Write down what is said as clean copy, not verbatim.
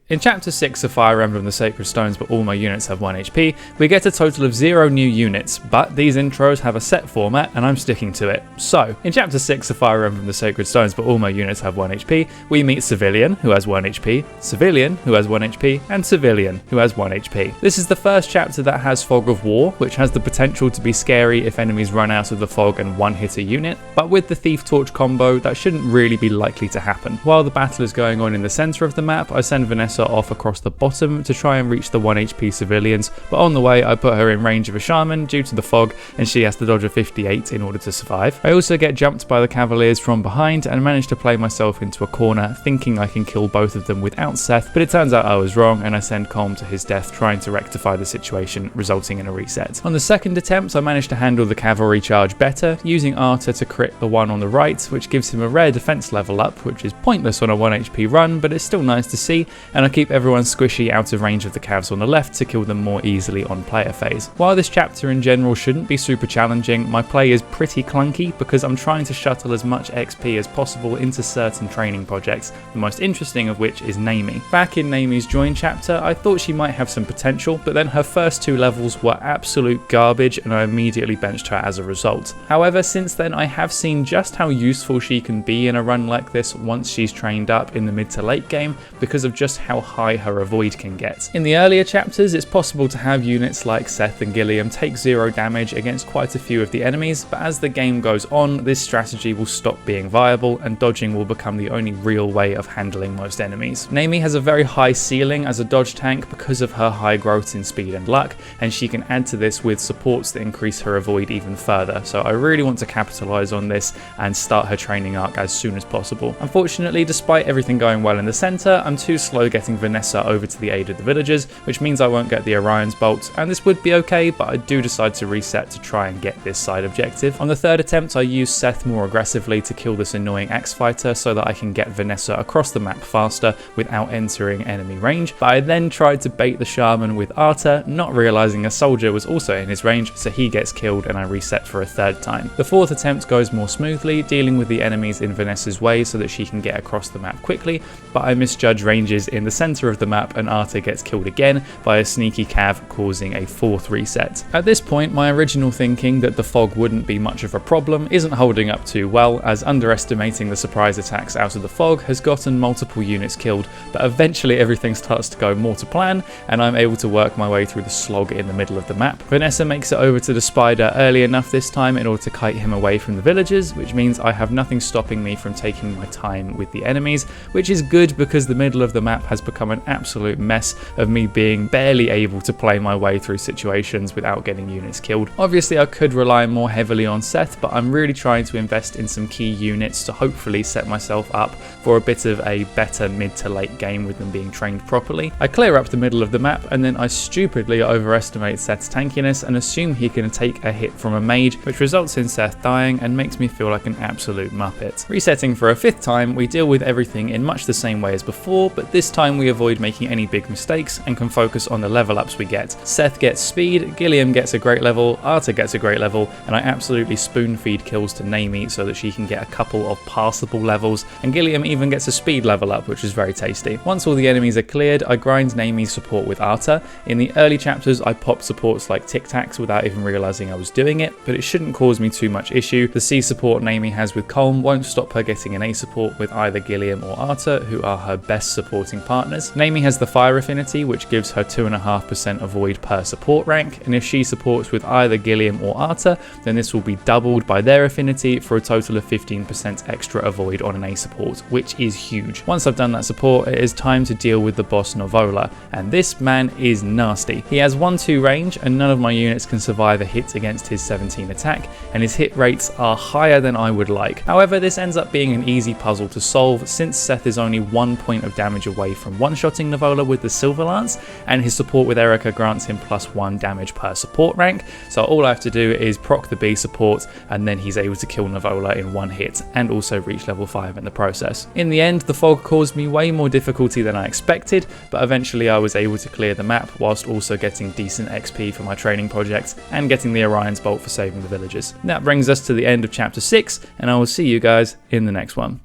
In Chapter 6 of Fire Emblem the Sacred Stones but all my units have 1 HP, we get a total of 0 new units, but these intros have a set format and I'm sticking to it. So, in Chapter 6 of Fire Emblem the Sacred Stones but all my units have 1 HP, we meet Civilian, who has 1 HP, Civilian, who has 1 HP, and Civilian, who has 1 HP. This is the first chapter that has Fog of War, which has the potential to be scary if enemies run out of the fog and one-hit a unit, but with the Thief Torch combo, that shouldn't really be likely to happen. While the battle is going on in the centre of the map, I send Vanessa off across the bottom to try and reach the 1 HP civilians, but on the way I put her in range of a shaman due to the fog and she has to dodge a fe8 in order to survive. I also get jumped by the cavaliers from behind and manage to play myself into a corner thinking I can kill both of them without Seth, but it turns out I was wrong and I send Colm to his death trying to rectify the situation, resulting in a reset. On the second attempt I managed to handle the cavalry charge better, using Arta to crit the one on the right, which gives him a rare defense level up, which is pointless on a 1 HP run, but it's still nice to see, and I keep everyone squishy out of range of the cavs on the left to kill them more easily on player phase. While this chapter in general shouldn't be super challenging, my play is pretty clunky because I'm trying to shuttle as much XP as possible into certain training projects, the most interesting of which is Naomi. Back in Naomi's join chapter, I thought she might have some potential, but then her first 2 levels were absolute garbage and I immediately benched her as a result. However, since then I have seen just how useful she can be in a run like this once she's trained up in the mid to late game because of just how high her avoid can get. In the earlier chapters, it's possible to have units like Seth and Gilliam take 0 damage against quite a few of the enemies, but as the game goes on, this strategy will stop being viable and dodging will become the only real way of handling most enemies. Naomi has a very high ceiling as a dodge tank because of her high growth in speed and luck, and she can add to this with supports that increase her avoid even further, so I really want to capitalise on this and start her training arc as soon as possible. Unfortunately, despite everything going well in the centre, I'm too slow getting Vanessa over to the aid of the villagers, which means I won't get the Orion's Bolt, and this would be okay, but I do decide to reset to try and get this side objective. On the third attempt, I use Seth more aggressively to kill this annoying axe fighter so that I can get Vanessa across the map faster without entering enemy range, but I then tried to bait the shaman with Arta, not realising a soldier was also in his range, so he gets killed and I reset for a third time. The fourth attempt goes more smoothly, dealing with the enemies in Vanessa's way so that she can get across the map quickly, but I misjudge ranges in the centre of the map and Arta gets killed again by a sneaky cav, causing a 4th reset. At this point, my original thinking that the fog wouldn't be much of a problem isn't holding up too well, as underestimating the surprise attacks out of the fog has gotten multiple units killed, but eventually everything starts to go more to plan and I'm able to work my way through the slog in the middle of the map. Vanessa makes it over to the spider early enough this time in order to kite him away from the villagers, which means I have nothing stopping me from taking my time with the enemies, which is good because the middle of the map has become an absolute mess of me being barely able to play my way through situations without getting units killed. Obviously I could rely more heavily on Seth, but I'm really trying to invest in some key units to hopefully set myself up for a bit of a better mid to late game with them being trained properly. I clear up the middle of the map and then I stupidly overestimate Seth's tankiness and assume he can take a hit from a mage, which results in Seth dying and makes me feel like an absolute muppet. Resetting for a 5th time, we deal with everything in much the same way as before, but this time we avoid making any big mistakes and can focus on the level ups we get. Seth gets speed, Gilliam gets a great level, Arta gets a great level, and I absolutely spoon feed kills to Naomi so that she can get a couple of passable levels, and Gilliam even gets a speed level up, which is very tasty. Once all the enemies are cleared, I grind Naomi's support with Arta. In the early chapters I popped supports like Tic Tacs without even realising I was doing it, but it shouldn't cause me too much issue. The C support Naomi has with Colm won't stop her getting an A support with either Gilliam or Arta, who are her best supporting partners. Naomi has the fire affinity, which gives her 2.5% avoid per support rank, and if she supports with either Gilliam or Arta, then this will be doubled by their affinity for a total of 15% extra avoid on an A support, which is huge. Once I've done that support, it is time to deal with the boss Novola, and this man is nasty. He has 1-2 range and none of my units can survive a hit against his 17 attack, and his hit rates are higher than I would like. However, this ends up being an easy puzzle to solve since Seth is only 1 point of damage away from one-shotting Novola with the Silver Lance, and his support with Erica grants him +1 damage per support rank, so all I have to do is proc the B support and then he's able to kill Novola in 1 hit and also reach level 5 in the process. In the end, the fog caused me way more difficulty than I expected, but eventually I was able to clear the map whilst also getting decent XP for my training projects and getting the Orion's Bolt for saving the villagers. That brings us to the end of chapter 6, and I will see you guys in the next one.